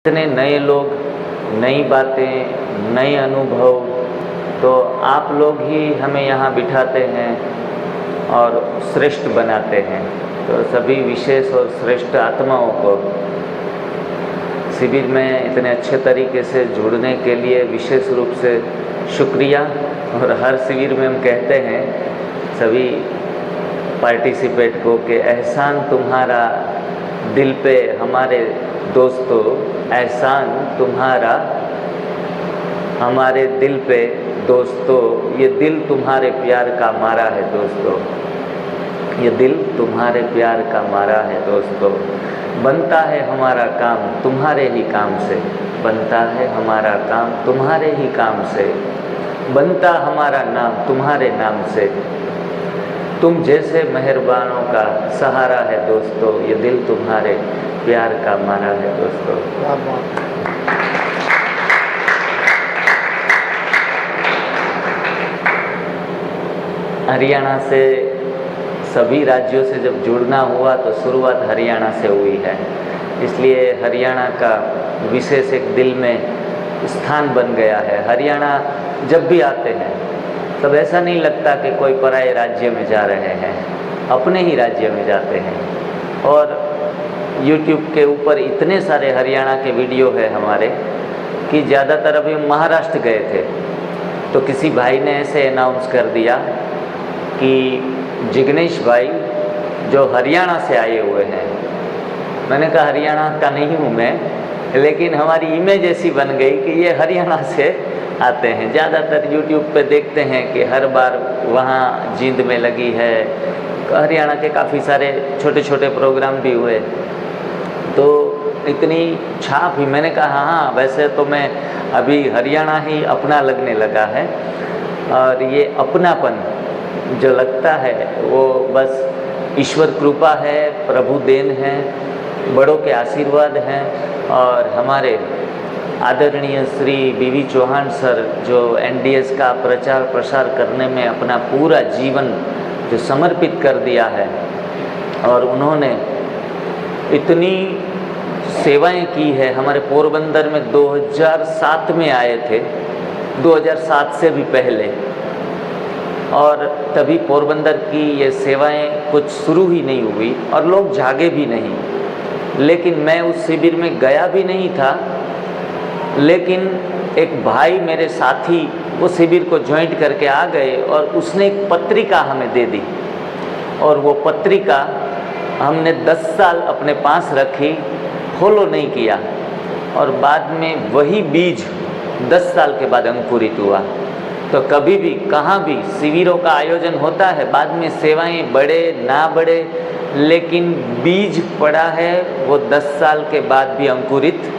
इतने नए लोग, नई बातें, नए अनुभव, तो आप लोग ही हमें यहाँ बिठाते हैं और श्रेष्ठ बनाते हैं। तो सभी विशेष और श्रेष्ठ आत्माओं को शिविर में इतने अच्छे तरीके से जुड़ने के लिए विशेष रूप से शुक्रिया। और हर शिविर में हम कहते हैं सभी पार्टिसिपेट को कि एहसान तुम्हारा दिल पे हमारे दोस्तों, एहसान तुम्हारा हमारे दिल पे दोस्तों, ये दिल तुम्हारे प्यार का मारा है दोस्तों, ये दिल तुम्हारे प्यार का मारा है दोस्तों। बनता है हमारा काम तुम्हारे ही काम से, बनता है हमारा काम तुम्हारे ही काम से, बनता हमारा नाम तुम्हारे नाम से। तुम जैसे मेहरबानों का सहारा है दोस्तों, ये दिल तुम्हारे प्यार का मारा है दोस्तों। हरियाणा से सभी राज्यों से जब जुड़ना हुआ तो शुरुआत हरियाणा से हुई है, इसलिए हरियाणा का विशेष एक दिल में स्थान बन गया है। हरियाणा जब भी आते हैं तब ऐसा नहीं लगता कि कोई पराये राज्य में जा रहे हैं, अपने ही राज्य में जाते हैं। और YouTube के ऊपर इतने सारे हरियाणा के वीडियो है हमारे कि ज़्यादातर अभी हम महाराष्ट्र गए थे तो किसी भाई ने ऐसे अनाउंस कर दिया कि जिग्नेश भाई जो हरियाणा से आए हुए हैं। मैंने कहा हरियाणा का नहीं हूँ मैं, लेकिन हमारी इमेज ऐसी बन गई कि ये हरियाणा से आते हैं। ज़्यादातर YouTube पे देखते हैं कि हर बार वहाँ जींद में लगी है, हरियाणा के काफ़ी सारे छोटे छोटे प्रोग्राम भी हुए, तो इतनी छाप ही। मैंने कहा हाँ, वैसे तो मैं अभी हरियाणा ही अपना लगने लगा है, और ये अपनापन जो लगता है वो बस ईश्वर कृपा है, प्रभु देन है, बड़ों के आशीर्वाद हैं। और हमारे आदरणीय श्री बीवी चौहान सर जो NDS का प्रचार प्रसार करने में अपना पूरा जीवन जो समर्पित कर दिया है, और उन्होंने इतनी सेवाएं की है। हमारे पोरबंदर में 2007 में आए थे, 2007 से भी पहले, और तभी पोरबंदर की ये सेवाएं कुछ शुरू ही नहीं हुई और लोग जागे भी नहीं। लेकिन मैं उस शिविर में गया भी नहीं था, लेकिन एक भाई मेरे साथी वो शिविर को ज्वाइन करके आ गए और उसने एक पत्रिका हमें दे दी, और वो पत्रिका हमने 10 साल अपने पास रखी, फॉलो नहीं किया, और बाद में वही बीज 10 साल के बाद अंकुरित हुआ। तो कभी भी कहाँ भी शिविरों का आयोजन होता है, बाद में सेवाएं बढ़े ना बढ़े, लेकिन बीज पड़ा है वो 10 साल के बाद भी अंकुरित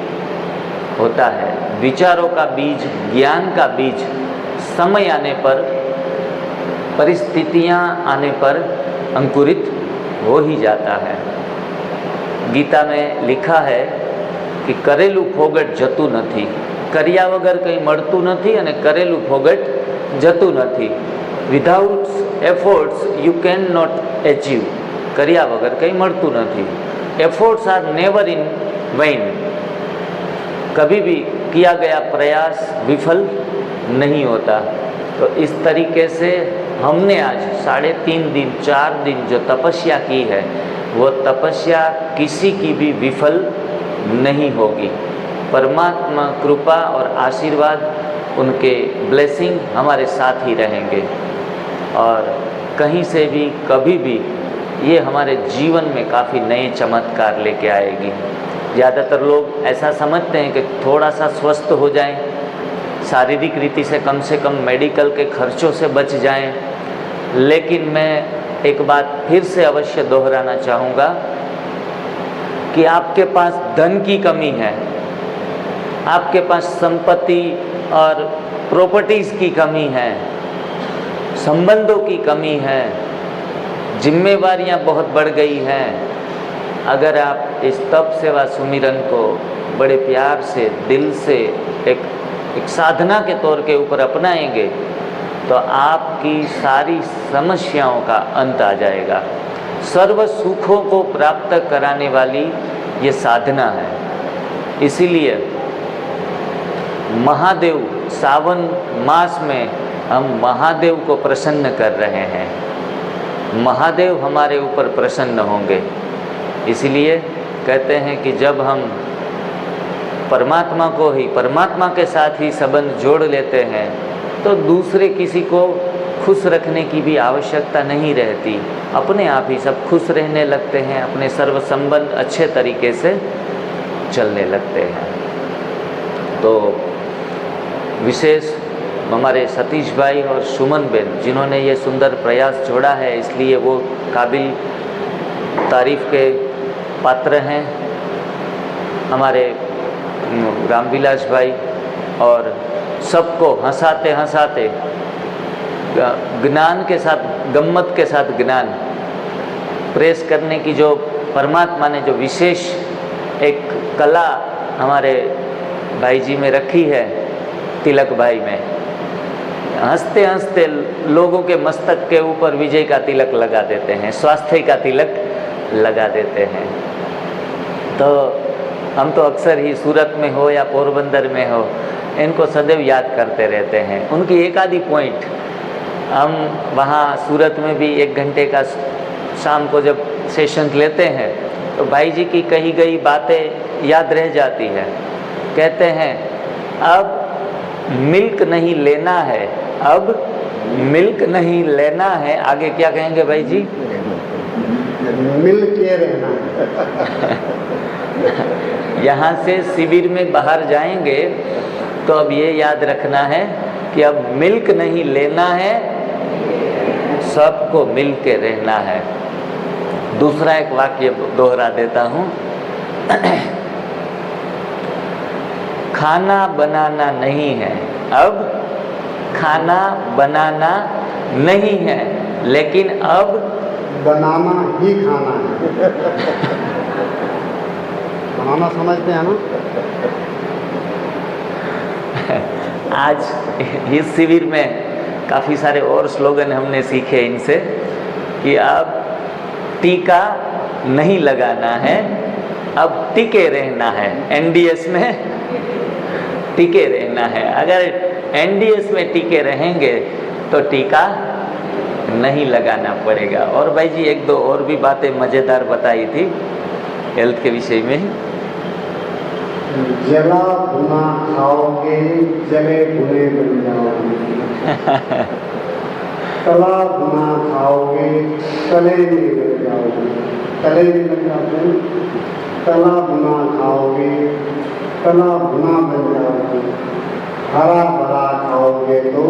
होता है। विचारों का बीज, ज्ञान का बीज समय आने पर, परिस्थितियाँ आने पर अंकुरित हो ही जाता है। गीता में लिखा है कि करेलू फोगट जतु नहीं, કર્યા વગર કંઈ મળતું નથી અને કરેલું ફોગટ જતું નથી। Without efforts you can not achieve, કર્યા વગર કંઈ મળતું નથી। Efforts are never in vain, कभी भी किया गया प्रयास विफल नहीं होता। तो इस तरीके से हमने आज 3.5 दिन 4 दिन जो तपस्या की है, वो तपस्या किसी की भी विफल नहीं होगी। परमात्मा कृपा और आशीर्वाद, उनके ब्लेसिंग हमारे साथ ही रहेंगे, और कहीं से भी कभी भी ये हमारे जीवन में काफ़ी नए चमत्कार लेके आएगी। ज़्यादातर लोग ऐसा समझते हैं कि थोड़ा सा स्वस्थ हो जाएं, शारीरिक रीति से कम मेडिकल के खर्चों से बच जाएं, लेकिन मैं एक बात फिर से अवश्य दोहराना चाहूँगा कि आपके पास धन की कमी है, आपके पास संपत्ति और प्रॉपर्टीज़ की कमी है, संबंधों की कमी है, जिम्मेवारियां बहुत बढ़ गई हैं। अगर आप इस तप सेवा सुमिरन को बड़े प्यार से, दिल से एक साधना के तौर के ऊपर अपनाएंगे तो आपकी सारी समस्याओं का अंत आ जाएगा। सर्व सुखों को प्राप्त कराने वाली ये साधना है। इसीलिए महादेव सावन मास में हम महादेव को प्रसन्न कर रहे हैं, महादेव हमारे ऊपर प्रसन्न होंगे। इसलिए कहते हैं कि जब हम परमात्मा को ही, परमात्मा के साथ ही संबंध जोड़ लेते हैं तो दूसरे किसी को खुश रखने की भी आवश्यकता नहीं रहती, अपने आप ही सब खुश रहने लगते हैं, अपने सर्व संबंध अच्छे तरीके से चलने लगते हैं। तो विशेष हमारे सतीश भाई और सुमन बेन जिन्होंने ये सुंदर प्रयास जोड़ा है, इसलिए वो काबिल तारीफ़ के पात्र हैं। हमारे रामविलास भाई और सबको हंसाते हंसाते ज्ञान के साथ, गम्मत के साथ ज्ञान प्रेस करने की जो परमात्मा ने जो विशेष एक कला हमारे भाई जी में रखी है, तिलक भाई में, हंसते हंसते लोगों के मस्तक के ऊपर विजय का तिलक लगा देते हैं, स्वास्थ्य का तिलक लगा देते हैं। तो हम तो अक्सर ही सूरत में हो या पोरबंदर में हो, इनको सदैव याद करते रहते हैं। उनकी एक आधी पॉइंट हम वहाँ सूरत में भी 1 घंटे का शाम को जब सेशन लेते हैं तो भाई जी की कही गई बातें याद रह जाती है। कहते हैं अब मिल्क नहीं लेना है, अब मिल्क नहीं लेना है, आगे क्या कहेंगे भाई जी? मिल के रहना। यहाँ से शिविर में बाहर जाएंगे तो अब ये याद रखना है कि अब मिल्क नहीं लेना है, सबको मिल के रहना है। दूसरा एक वाक्य दोहरा देता हूँ। खाना बनाना नहीं है, अब खाना बनाना नहीं है, लेकिन अब बनाना ही खाना है। बनाना समझते हैं ना? आज इस शिविर में काफ़ी सारे और स्लोगन हमने सीखे इनसे कि अब टीका नहीं लगाना है, अब टिके रहना है। एनडीएस में टिके रहना है। अगर एनडीएस में टिके रहेंगे तो टीका नहीं लगाना पड़ेगा। और भाई जी 1-2 और भी बातें मज़ेदार बताई थी हेल्थ के विषय में। जला भुना खाओगे, जले भुने बन जाओगे। तला भुना खाओगे, तले में बन जाओगे। तले में बन जाओगे, तला भुना खाओगे, तला भुना बन जाओगे। हरा भरा खाओगे तो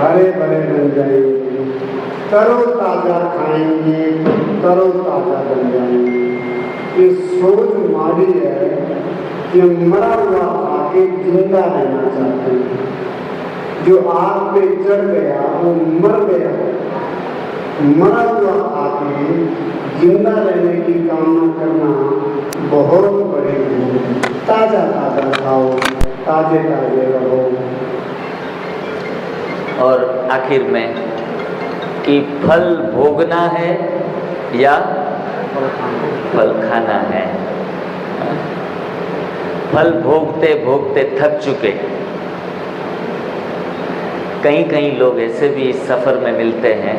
हरे भरे बन जाएंगे। तरो ताज़ा खाएंगे तो तरो ताज़ा बन जाएंगे। ये सोच हमारी है कि मरा हुआ आके जिंदा रहना चाहते हैं। जो आग पे चढ़ गया वो मर गया। मरा हुआ आके जिंदा रहने की कामना करना बहुत बड़ी है। ताजा ताजा खाओ, ताजे ताजे रहो। और आखिर में कि फल भोगना है या फल खाना है। फल भोगते भोगते थक चुके। कई लोग ऐसे भी इस सफ़र में मिलते हैं,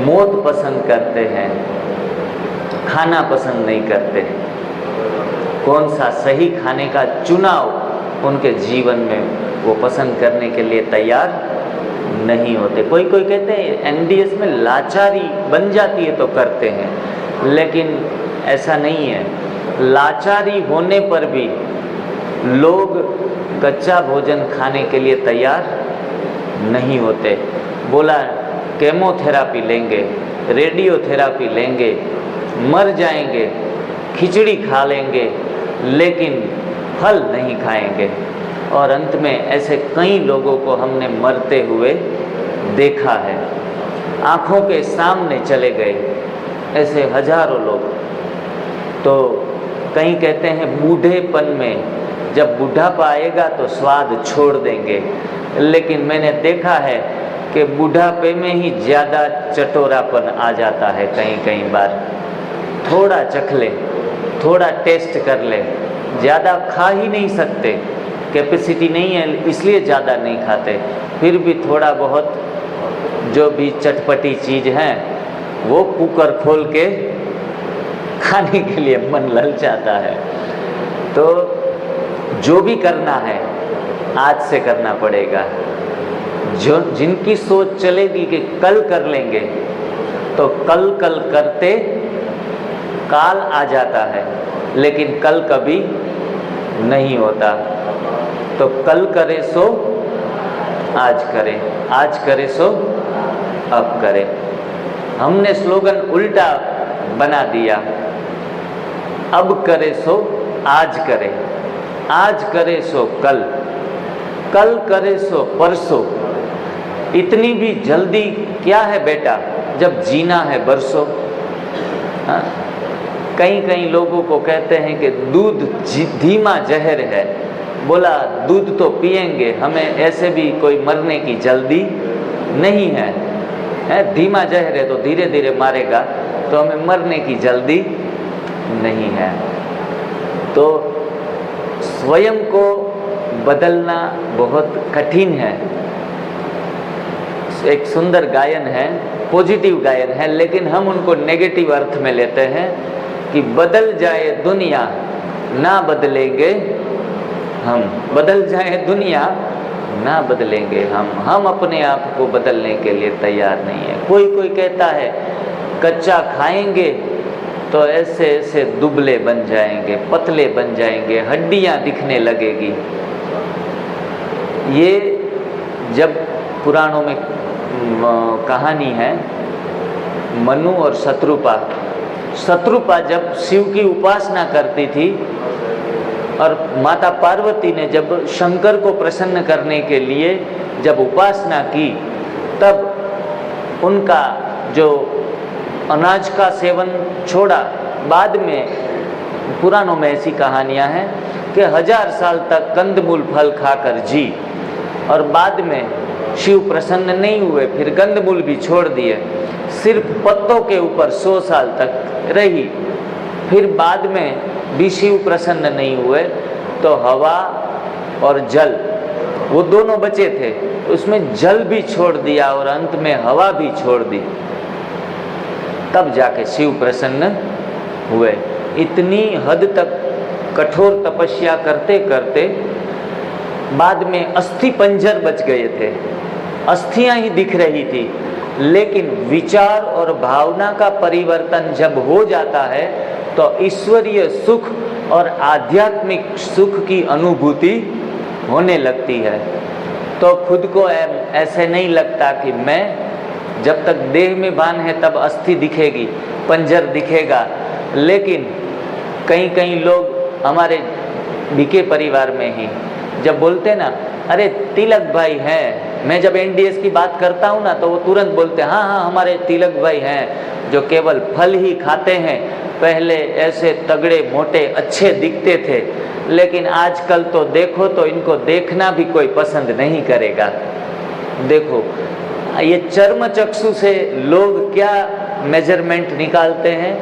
मौत पसंद करते हैं, खाना पसंद नहीं करते। कौन सा सही खाने का चुनाव उनके जीवन में वो पसंद करने के लिए तैयार नहीं होते। कोई कहते हैं एनडीएस में लाचारी बन जाती है तो करते हैं, लेकिन ऐसा नहीं है। लाचारी होने पर भी लोग कच्चा भोजन खाने के लिए तैयार नहीं होते। बोला केमोथेरापी लेंगे, रेडियोथेरापी लेंगे, मर जाएंगे, खिचड़ी खा लेंगे, लेकिन फल नहीं खाएंगे। और अंत में ऐसे कई लोगों को हमने मरते हुए देखा है, आँखों के सामने चले गए ऐसे हजारों लोग। तो कई कहते हैं बूढ़ेपन में जब बुढ़ापा आएगा तो स्वाद छोड़ देंगे, लेकिन मैंने देखा है कि बुढ़ापे में ही ज़्यादा चटोरापन आ जाता है। कई बार थोड़ा चख ले, थोड़ा टेस्ट कर ले, ज़्यादा खा ही नहीं सकते, कैपेसिटी नहीं है इसलिए ज़्यादा नहीं खाते, फिर भी थोड़ा बहुत जो भी चटपटी चीज़ है वो कुकर खोल के खाने के लिए मन ललचाता है। तो जो भी करना है आज से करना पड़ेगा। जो जिनकी सोच चलेगी कि कल कर लेंगे, तो कल कल करते काल आ जाता है, लेकिन कल कभी नहीं होता। तो कल करे सो आज करे, आज करे सो अब करे। हमने स्लोगन उल्टा बना दिया, अब करे सो आज करे, आज करे सो कल, कल करे सो परसों। इतनी भी जल्दी क्या है बेटा, जब जीना है बरसों। हाँ, कई लोगों को कहते हैं कि दूध धीमा जहर है। बोला दूध तो पिएंगे, हमें ऐसे भी कोई मरने की जल्दी नहीं है, धीमा जहर है तो धीरे धीरे मारेगा, तो हमें मरने की जल्दी नहीं है। तो स्वयं को बदलना बहुत कठिन है। एक सुंदर गायन है, पॉजिटिव गायन है, लेकिन हम उनको नेगेटिव अर्थ में लेते हैं कि बदल जाए दुनिया ना बदलेंगे हम, बदल जाए दुनिया ना बदलेंगे हम अपने आप को बदलने के लिए तैयार नहीं है। कोई कहता है कच्चा खाएंगे तो ऐसे ऐसे दुबले बन जाएंगे, पतले बन जाएंगे, हड्डियां दिखने लगेगी। ये जब पुराणों में कहानी है मनु और शत्रुपा। शत्रुपा जब शिव की उपासना करती थी और माता पार्वती ने जब शंकर को प्रसन्न करने के लिए जब उपासना की, तब उनका जो अनाज का सेवन छोड़ा। बाद में पुराणों में ऐसी कहानियां हैं कि 1000 साल तक कंदमूल फल खाकर जी, और बाद में शिव प्रसन्न नहीं हुए, फिर कंदमूल भी छोड़ दिए, सिर्फ पत्तों के ऊपर 100 साल तक रही। फिर बाद में भी शिव प्रसन्न नहीं हुए, तो हवा और जल वो दोनों बचे थे, उसमें जल भी छोड़ दिया और अंत में हवा भी छोड़ दी, तब जाके शिव प्रसन्न हुए। इतनी हद तक कठोर तपस्या करते करते बाद में अस्थि पंजर बच गए थे, अस्थियां ही दिख रही थी। लेकिन विचार और भावना का परिवर्तन जब हो जाता है तो ईश्वरीय सुख और आध्यात्मिक सुख की अनुभूति होने लगती है। तो खुद को ऐसे नहीं लगता कि मैं, जब तक देह में बांध है तब अस्थि दिखेगी, पंजर दिखेगा। लेकिन कई लोग हमारे बीके परिवार में ही जब बोलते ना, अरे तिलक भाई हैं, मैं जब एनडीएस की बात करता हूँ ना तो वो तुरंत बोलते हैं हाँ हमारे तिलक भाई हैं जो केवल फल ही खाते हैं। पहले ऐसे तगड़े मोटे अच्छे दिखते थे, लेकिन आजकल तो देखो तो इनको देखना भी कोई पसंद नहीं करेगा। देखो ये चर्म चक्षु से लोग क्या मेजरमेंट निकालते हैं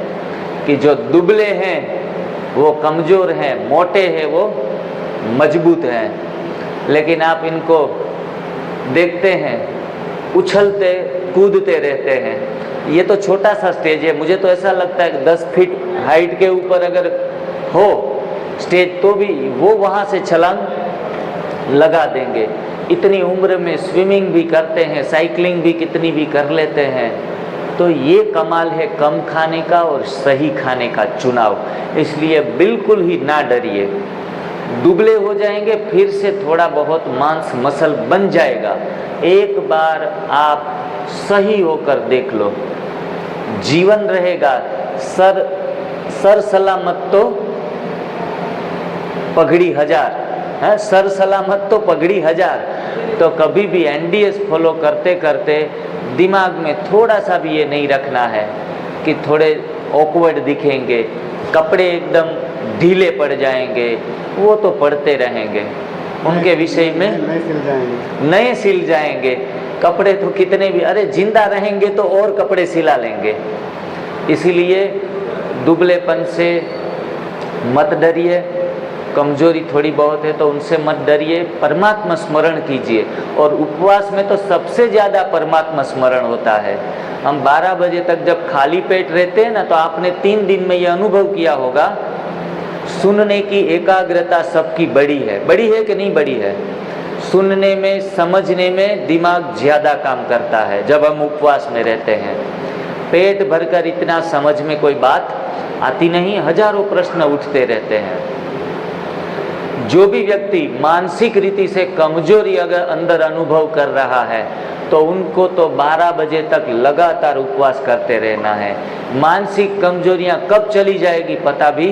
कि जो दुबले हैं वो कमज़ोर हैं, मोटे हैं वो मजबूत हैं। लेकिन आप इनको देखते हैं उछलते कूदते रहते हैं। ये तो छोटा सा स्टेज है, मुझे तो ऐसा लगता है कि 10 फीट हाइट के ऊपर अगर हो स्टेज तो भी वो वहाँ से छलांग लगा देंगे। इतनी उम्र में स्विमिंग भी करते हैं, साइकिलिंग भी कितनी भी कर लेते हैं। तो ये कमाल है कम खाने का और सही खाने का चुनाव। इसलिए बिल्कुल ही ना डरिए, दुबले हो जाएंगे, फिर से थोड़ा बहुत मांस मसल बन जाएगा। एक बार आप सही होकर देख लो, जीवन रहेगा। सर सलामत तो पगड़ी 1000 है, सर सलामत तो पगड़ी 1000। तो कभी भी एनडीएस फॉलो करते करते दिमाग में थोड़ा सा भी ये नहीं रखना है कि थोड़े ऑकवर्ड दिखेंगे, कपड़े एकदम ढीले पड़ जाएंगे, वो तो पड़ते रहेंगे। उनके विषय में नए सिल जाएंगे कपड़े तो कितने भी, अरे जिंदा रहेंगे तो और कपड़े सिला लेंगे। इसीलिए दुबलेपन से मत डरिए, कमजोरी थोड़ी बहुत है तो उनसे मत डरिए, परमात्मा स्मरण कीजिए। और उपवास में तो सबसे ज़्यादा परमात्मा स्मरण होता है। हम 12 बजे तक जब खाली पेट रहते हैं ना, तो आपने 3 दिन में ये अनुभव किया होगा, सुनने की एकाग्रता सबकी बड़ी है कि नहीं बड़ी है? सुनने में, समझने में दिमाग ज़्यादा काम करता है जब हम उपवास में रहते हैं। पेट भरकर इतना समझ में कोई बात आती नहीं, हजारों प्रश्न उठते रहते हैं। जो भी व्यक्ति मानसिक रीति से कमजोरी अगर अंदर अनुभव कर रहा है तो उनको तो 12 बजे तक लगातार उपवास करते रहना है। मानसिक कमजोरियां कब चली जाएगी पता भी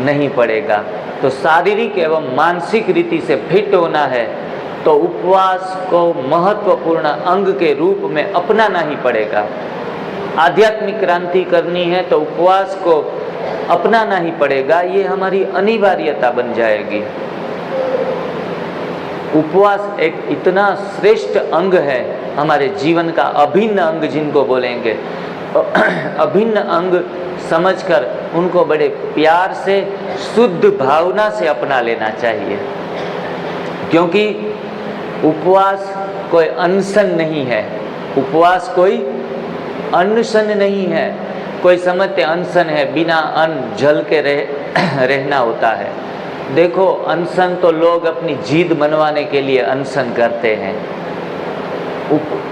नहीं पड़ेगा। तो शारीरिक एवं मानसिक रीति से फिट होना है तो उपवास को महत्वपूर्ण अंग के रूप में अपनाना ही पड़ेगा। आध्यात्मिक क्रांति करनी है तो उपवास को अपनाना ही पड़ेगा, ये हमारी अनिवार्यता बन जाएगी। उपवास एक इतना श्रेष्ठ अंग है हमारे जीवन का, अभिन्न अंग जिनको बोलेंगे, अभिन्न अंग समझकर उनको बड़े प्यार से, शुद्ध भावना से अपना लेना चाहिए। क्योंकि उपवास कोई अनशन नहीं है, उपवास कोई अनशन नहीं है। कोई समझते अनशन है बिना अन्न जल के रहना होता है। देखो, अनशन तो लोग अपनी जीद मनवाने के लिए अनशन करते हैं।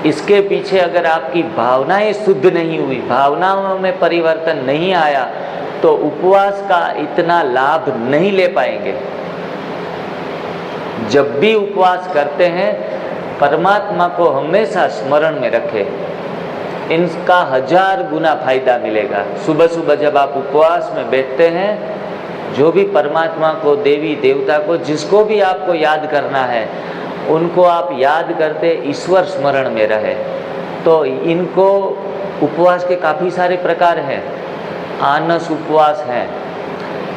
इसके पीछे अगर आपकी भावनाएं शुद्ध नहीं हुई, भावनाओं में परिवर्तन नहीं आया तो उपवास का इतना लाभ नहीं ले पाएंगे। जब भी उपवास करते हैं परमात्मा को हमेशा स्मरण में रखें, इनका 1000 गुना फायदा मिलेगा। सुबह सुबह जब आप उपवास में बैठते हैं, जो भी परमात्मा को, देवी देवता को, जिसको भी आपको याद करना है उनको आप याद करते ईश्वर स्मरण में रहे। तो इनको उपवास के काफ़ी सारे प्रकार हैं। आनस उपवास है,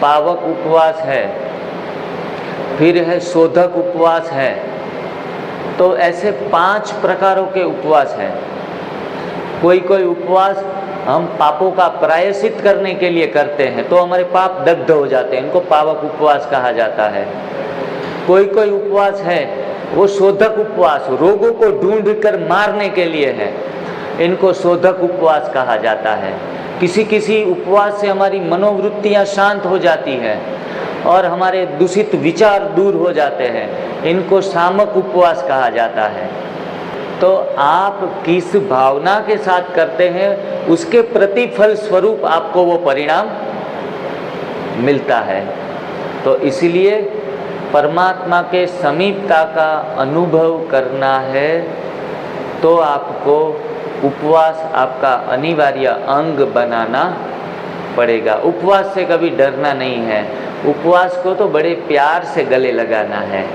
पावक उपवास है, फिर है शोधक उपवास है। तो ऐसे 5 प्रकारों के उपवास हैं। कोई कोई उपवास हम पापों का प्रायश्चित करने के लिए करते हैं तो हमारे पाप दग्ध हो जाते हैं, इनको पावक उपवास कहा जाता है। कोई कोई उपवास है वो शोधक उपवास, रोगों को ढूंढकर मारने के लिए है, इनको शोधक उपवास कहा जाता है। किसी किसी उपवास से हमारी मनोवृत्तियां शांत हो जाती हैं और हमारे दूषित विचार दूर हो जाते हैं, इनको शामक उपवास कहा जाता है। तो आप किस भावना के साथ करते हैं उसके प्रतिफल स्वरूप आपको वो परिणाम मिलता है। तो इसलिए परमात्मा के समीपता का अनुभव करना है तो आपको उपवास आपका अनिवार्य अंग बनाना पड़ेगा। उपवास से कभी डरना नहीं है, उपवास को तो बड़े प्यार से गले लगाना है।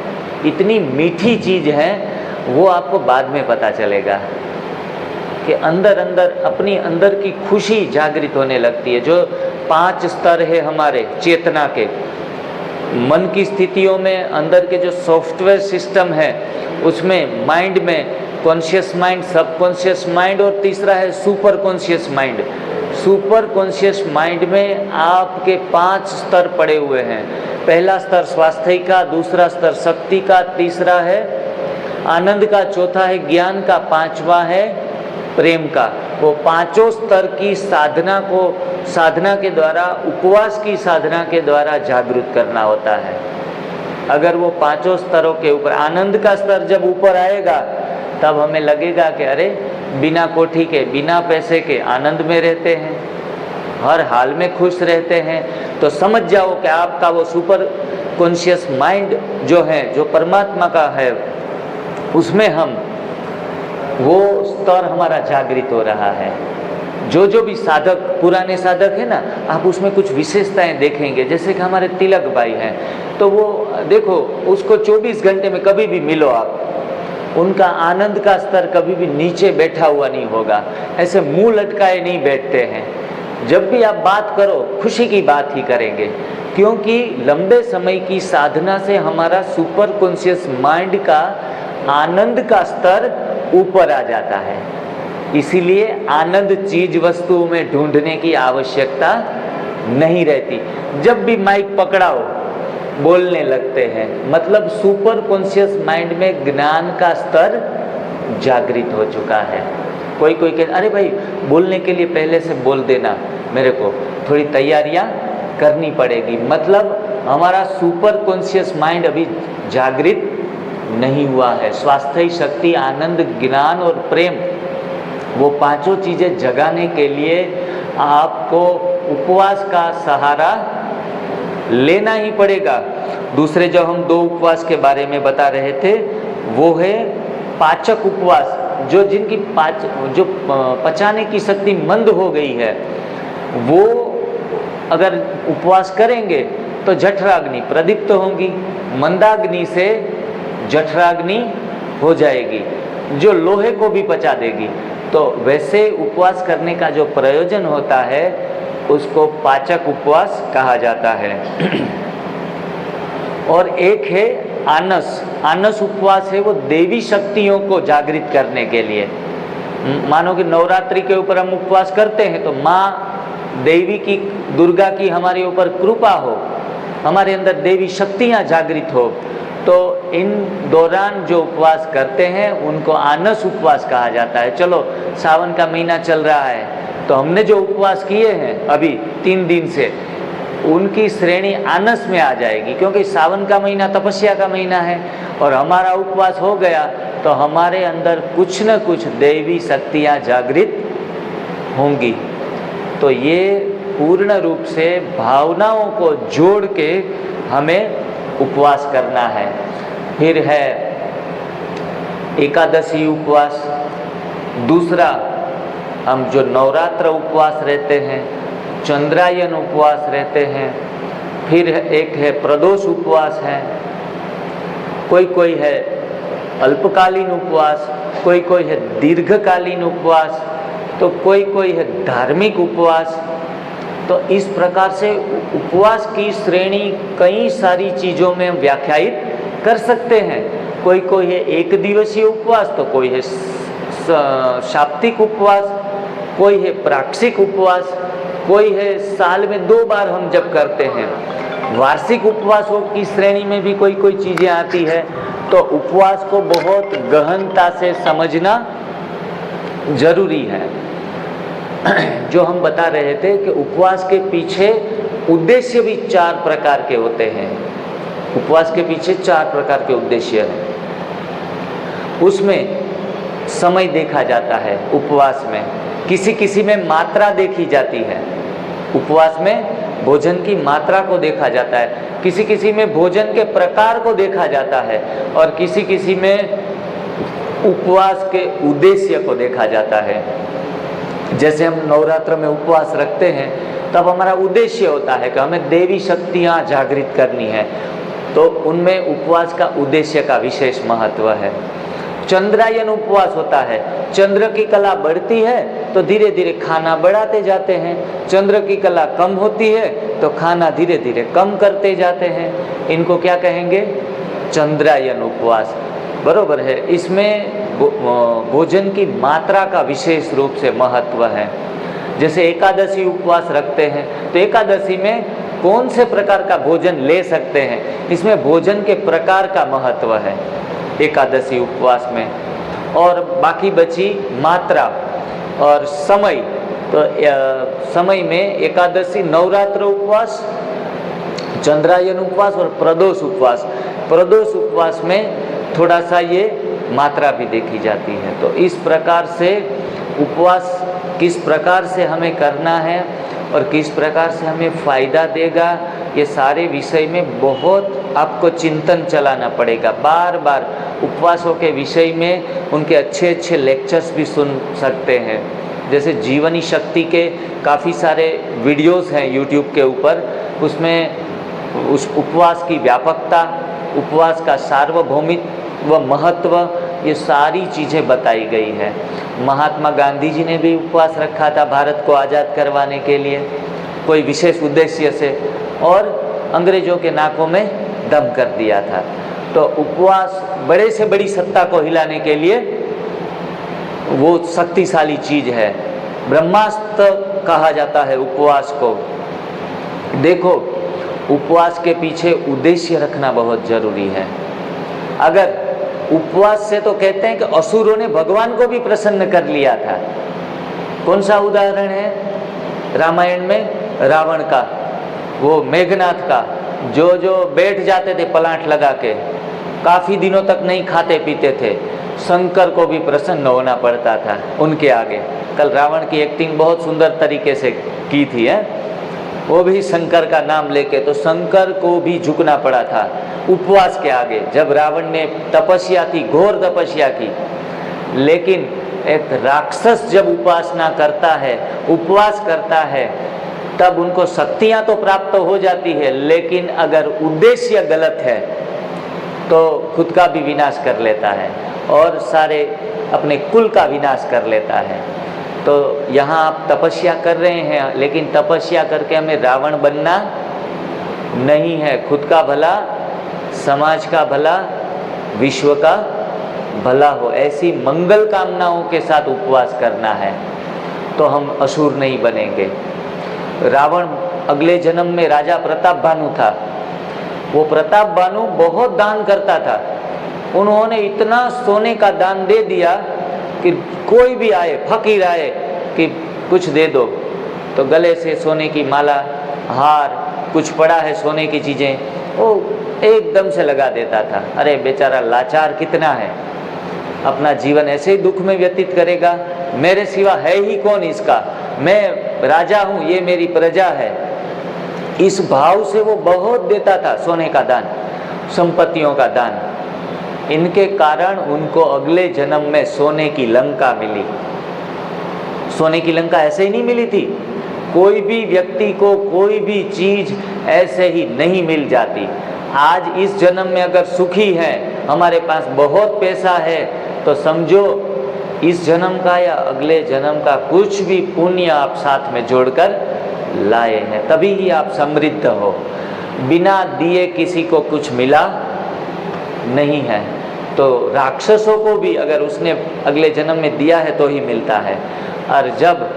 इतनी मीठी चीज़ है वो आपको बाद में पता चलेगा कि अंदर अंदर अपनी अंदर की खुशी जागृत होने लगती है। जो 5 स्तर है हमारे चेतना के, मन की स्थितियों में अंदर के जो सॉफ्टवेयर सिस्टम है उसमें माइंड में कॉन्शियस माइंड, सबकॉन्शियस माइंड और तीसरा है super conscious mind. Super conscious mind में आपके 5 स्तर पड़े हुए हैं। पहला स्तर स्वास्थ्य का, दूसरा स्तर शक्ति का, तीसरा है आनंद का, चौथा है ज्ञान का, 5वां है प्रेम का। वो 5 स्तर की साधना को साधना के द्वारा, उपवास की साधना के द्वारा जागृत करना होता है। अगर वो 5 स्तरों के ऊपर, आनंद का स्तर जब ऊपर आएगा तब हमें लगेगा कि अरे बिना कोठी के, बिना पैसे के आनंद में रहते हैं, हर हाल में खुश रहते हैं। तो समझ जाओ कि आपका वो सुपर कॉन्शियस माइंड जो है, जो परमात्मा का है, उसमें हम वो स्तर हमारा जागृत हो रहा है। जो जो भी साधक, पुराने साधक है ना, आप उसमें कुछ विशेषताएं देखेंगे। जैसे कि हमारे तिलक भाई हैं, तो वो देखो उसको 24 घंटे में कभी भी मिलो आप, उनका आनंद का स्तर कभी भी नीचे बैठा हुआ नहीं होगा, ऐसे मुंह लटकाए नहीं बैठते हैं। जब भी आप बात करो खुशी की बात ही करेंगे, क्योंकि लंबे समय की साधना से हमारा सुपर कॉन्शियस माइंड का आनंद का स्तर ऊपर आ जाता है। इसीलिए आनंद चीज वस्तुओं में ढूंढने की आवश्यकता नहीं रहती। जब भी माइक पकड़ाओ बोलने लगते हैं। मतलब सुपर कॉन्शियस माइंड में ज्ञान का स्तर जागृत हो चुका है। कोई कोई कहते अरे भाई बोलने के लिए पहले से बोल देना, मेरे को थोड़ी तैयारियां करनी पड़ेगी। मतलब हमारा सुपर कॉन्शियस माइंड अभी जागृत नहीं हुआ है। स्वास्थ्य, शक्ति, आनंद, ज्ञान और प्रेम, वो पांचों चीज़ें जगाने के लिए आपको उपवास का सहारा लेना ही पड़ेगा। दूसरे जो हम 2 उपवास के बारे में बता रहे थे वो है पाचक उपवास, जो जिनकी पचाने की शक्ति मंद हो गई है, वो अगर उपवास करेंगे तो जठराग्नि प्रदीप्त होंगी, मंदाग्नि से जठराग्नि हो जाएगी जो लोहे को भी पचा देगी। तो वैसे उपवास करने का जो प्रयोजन होता है उसको पाचक उपवास कहा जाता है। और एक है आनस। आनस उपवास है वो देवी शक्तियों को जागृत करने के लिए। मानो कि नवरात्रि के ऊपर हम उपवास करते हैं तो माँ देवी की, दुर्गा की हमारे ऊपर कृपा हो, हमारे अंदर देवी शक्तियाँ जागृत हो, तो इन दौरान जो उपवास करते हैं उनको आनस उपवास कहा जाता है। चलो सावन का महीना चल रहा है तो हमने जो उपवास किए हैं अभी 3 दिन से, उनकी श्रेणी आनस में आ जाएगी, क्योंकि सावन का महीना तपस्या का महीना है और हमारा उपवास हो गया तो हमारे अंदर कुछ न कुछ दैवी शक्तियाँ जागृत होंगी। तो ये पूर्ण रूप से भावनाओं को जोड़ के हमें उपवास करना है। फिर है एकादशी उपवास। दूसरा, हम जो नवरात्र उपवास रहते हैं, चंद्रायन उपवास रहते हैं। फिर एक है प्रदोष उपवास है, कोई है अल्पकालीन उपवास, कोई है दीर्घकालीन उपवास, तो कोई है धार्मिक उपवास। तो इस प्रकार से उपवास की श्रेणी कई सारी चीज़ों में व्याख्यायित कर सकते हैं। कोई है एक दिवसीय उपवास, तो कोई है शाब्दिक उपवास, कोई है प्राक्षिक उपवास, कोई है साल में 2 बार हम जब करते हैं। वार्षिक उपवासों की श्रेणी में भी कोई चीज़ें आती है। तो उपवास को बहुत गहनता से समझना जरूरी है। जो हम बता रहे थे कि उपवास के पीछे उद्देश्य भी 4 प्रकार के होते हैं। उपवास के पीछे 4 प्रकार के उद्देश्य हैं। उसमें समय देखा जाता है उपवास में, किसी में मात्रा देखी जाती है। उपवास में भोजन की मात्रा को देखा जाता है, किसी में भोजन के प्रकार को देखा जाता है, और किसी में उपवास के उद्देश्य को देखा जाता है। जैसे हम नवरात्र में उपवास रखते हैं तब हमारा उद्देश्य होता है कि हमें देवी शक्तियाँ जागृत करनी है, तो उनमें उपवास का उद्देश्य का विशेष महत्व है। चंद्रायन उपवास होता है, चंद्र की कला बढ़ती है तो धीरे धीरे खाना बढ़ाते जाते हैं, चंद्र की कला कम होती है तो खाना धीरे धीरे कम करते जाते हैं। इनको क्या कहेंगे? चंद्रायन उपवास। बरोबर है। इसमें भोजन की मात्रा का विशेष रूप से महत्व है। जैसे एकादशी उपवास रखते हैं तो एकादशी में कौन से प्रकार का भोजन ले सकते हैं, इसमें भोजन के प्रकार का महत्व है एकादशी उपवास में। और बाकी बची मात्रा और समय। तो समय में एकादशी, नवरात्र उपवास, चंद्रायन उपवास और प्रदोष उपवास। प्रदोष उपवास में थोड़ा सा ये मात्रा भी देखी जाती है। तो इस प्रकार से उपवास किस प्रकार से हमें करना है और किस प्रकार से हमें फ़ायदा देगा, ये सारे विषय में बहुत आपको चिंतन चलाना पड़ेगा। बार बार उपवासों के विषय में उनके अच्छे अच्छे लेक्चर्स भी सुन सकते हैं। जैसे जीवनी शक्ति के काफ़ी सारे वीडियोस हैं यूट्यूब के ऊपर, उसमें उस उपवास की व्यापकता, उपवास का सार्वभौमिक व महत्व, ये सारी चीज़ें बताई गई हैं। महात्मा गांधी जी ने भी उपवास रखा था भारत को आज़ाद करवाने के लिए, कोई विशेष उद्देश्य से, और अंग्रेज़ों के नाकों में दम कर दिया था। तो उपवास बड़े से बड़ी सत्ता को हिलाने के लिए वो शक्तिशाली चीज़ है। ब्रह्मास्त्र कहा जाता है उपवास को। देखो, उपवास के पीछे उद्देश्य रखना बहुत जरूरी है। अगर उपवास से तो कहते हैं कि असुरों ने भगवान को भी प्रसन्न कर लिया था। कौन सा उदाहरण है रामायण में? रावण का, वो मेघनाथ का, जो बैठ जाते थे पलांट लगा के, काफी दिनों तक नहीं खाते पीते थे, शंकर को भी प्रसन्न होना पड़ता था उनके आगे। कल रावण की एक्टिंग बहुत सुंदर तरीके से की थी है, वो भी शंकर का नाम लेके, तो शंकर को भी झुकना पड़ा था उपवास के आगे। जब रावण ने तपस्या की, घोर तपस्या की, लेकिन एक राक्षस जब उपासना करता है, उपवास करता है, तब उनको शक्तियां तो प्राप्त हो जाती है, लेकिन अगर उद्देश्य गलत है तो खुद का भी विनाश कर लेता है और सारे अपने कुल का विनाश कर लेता है। तो यहाँ आप तपस्या कर रहे हैं, लेकिन तपस्या करके हमें रावण बनना नहीं है। खुद का भला, समाज का भला, विश्व का भला हो, ऐसी मंगल कामनाओं के साथ उपवास करना है, तो हम असुर नहीं बनेंगे। रावण अगले जन्म में राजा प्रताप भानु था। वो प्रताप भानु बहुत दान करता था। उन्होंने इतना सोने का दान दे दिया कि कोई भी आए, फकीर आए कि कुछ दे दो, तो गले से सोने की माला, हार, कुछ पड़ा है सोने की चीज़ें, वो एकदम से लगा देता था। अरे बेचारा लाचार कितना है, अपना जीवन ऐसे ही दुख में व्यतीत करेगा, मेरे सिवा है ही कौन इसका, मैं राजा हूँ, ये मेरी प्रजा है। इस भाव से वो बहुत देता था सोने का दान, संपत्तियों का दान। इनके कारण उनको अगले जन्म में सोने की लंका मिली। सोने की लंका ऐसे ही नहीं मिली थी। कोई भी व्यक्ति को कोई भी चीज ऐसे ही नहीं मिल जाती। आज इस जन्म में अगर सुखी है, हमारे पास बहुत पैसा है, तो समझो इस जन्म का या अगले जन्म का कुछ भी पुण्य आप साथ में जोड़कर लाए हैं, तभी ही आप समृद्ध हो। बिना दिए किसी को कुछ मिला नहीं है। तो राक्षसों को भी अगर उसने अगले जन्म में दिया है तो ही मिलता है। और जब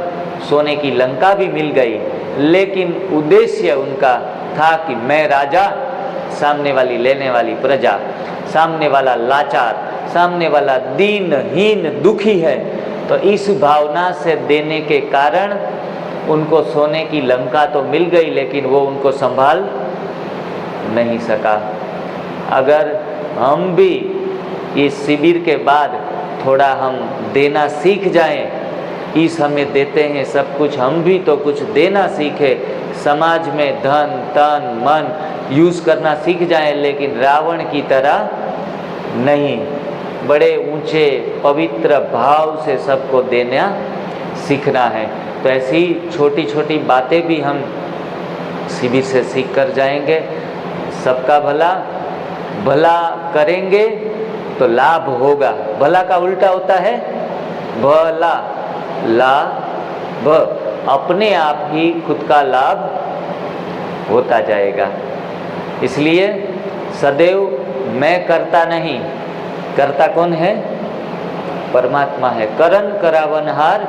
सोने की लंका भी मिल गई, लेकिन उद्देश्य उनका था कि मैं राजा, सामने वाली लेने वाली प्रजा, सामने वाला लाचार, सामने वाला दीनहीन दुखी है, तो इस भावना से देने के कारण उनको सोने की लंका तो मिल गई, लेकिन वो उनको संभाल नहीं सका। अगर हम भी इस शिविर के बाद थोड़ा हम देना सीख जाएं, ईश हमें देते हैं सब कुछ, हम भी तो कुछ देना सीखें, समाज में धन तन मन यूज़ करना सीख जाएं, लेकिन रावण की तरह नहीं, बड़े ऊंचे पवित्र भाव से सबको देना सीखना है। तो ऐसी छोटी छोटी बातें भी हम शिविर से सीख कर जाएंगे। सबका भला, भला करेंगे तो लाभ होगा। भला का उल्टा होता है भला, लाभ, अपने आप ही खुद का लाभ होता जाएगा। इसलिए सदैव मैं करता नहीं, करता कौन है? परमात्मा है। करन करावनहार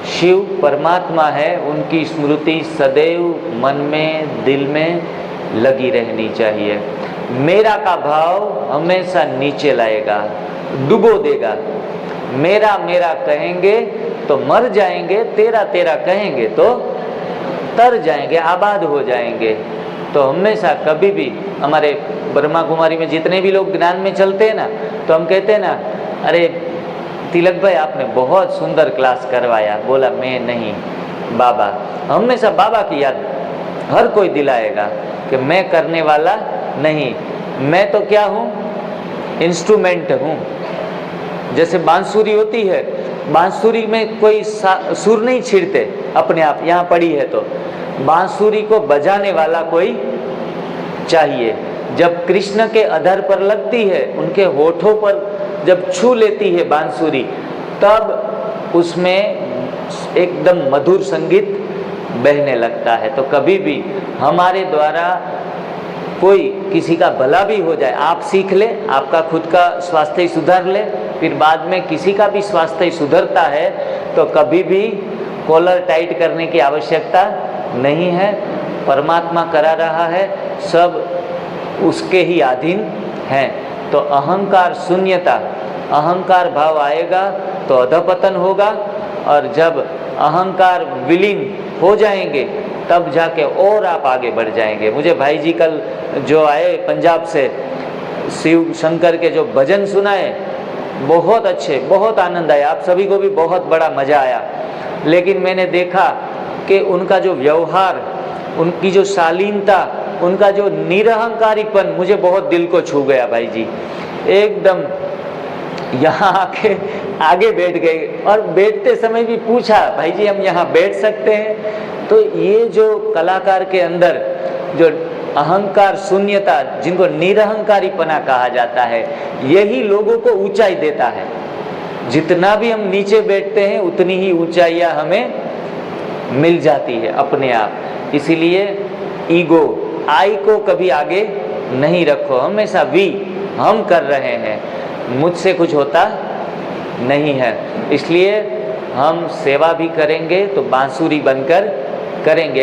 शिव परमात्मा है। उनकी स्मृति सदैव मन में, दिल में लगी रहनी चाहिए। मेरा का भाव हमेशा नीचे लाएगा, डुबो देगा। मेरा मेरा कहेंगे तो मर जाएंगे, तेरा तेरा कहेंगे तो तर जाएंगे, आबाद हो जाएंगे। तो हमेशा कभी भी हमारे ब्रह्मा कुमारी में जितने भी लोग ज्ञान में चलते हैं ना, तो हम कहते हैं ना, अरे तिलक भाई आपने बहुत सुंदर क्लास करवाया। बोला मैं नहीं, बाबा। हमेशा बाबा की याद हर कोई दिलाएगा कि मैं करने वाला नहीं, मैं तो क्या हूँ? इंस्ट्रूमेंट हूँ। जैसे बांसुरी होती है, बांसुरी में कोई सुर नहीं छिड़ते अपने आप, यहाँ पड़ी है तो बांसुरी को बजाने वाला कोई चाहिए। जब कृष्ण के अधर पर लगती है, उनके होठों पर जब छू लेती है बांसुरी, तब उसमें एकदम मधुर संगीत बहने लगता है। तो कभी भी हमारे द्वारा कोई किसी का भला भी हो जाए, आप सीख ले, आपका खुद का स्वास्थ्य सुधर ले, फिर बाद में किसी का भी स्वास्थ्य सुधरता है, तो कभी भी कॉलर टाइट करने की आवश्यकता नहीं है। परमात्मा करा रहा है, सब उसके ही अधीन हैं। तो अहंकार शून्यता, अहंकार भाव आएगा तो अधपतन होगा, और जब अहंकार विलीन हो जाएंगे तब जाके और आप आगे बढ़ जाएंगे। मुझे भाई जी कल जो आए पंजाब से, शिव शंकर के जो भजन सुनाए, बहुत अच्छे, बहुत आनंद आया, आप सभी को भी बहुत बड़ा मज़ा आया। लेकिन मैंने देखा कि उनका जो व्यवहार, उनकी जो शालीनता, उनका जो निरहंकारीपन मुझे बहुत दिल को छू गया भाई जी। एकदम यहाँ आके आगे बैठ गए, और बैठते समय भी पूछा, भाई जी हम यहाँ बैठ सकते हैं? तो ये जो कलाकार के अंदर जो अहंकार शून्यता, जिनको निरहंकारीपना कहा जाता है, यही लोगों को ऊंचाई देता है। जितना भी हम नीचे बैठते हैं उतनी ही ऊंचाइयां हमें मिल जाती है अपने आप। इसीलिए ईगो, आई को कभी आगे नहीं रखो, हमेशा वी, हम कर रहे हैं, मुझसे कुछ होता नहीं है। इसलिए हम सेवा भी करेंगे तो बांसुरी बनकर करेंगे।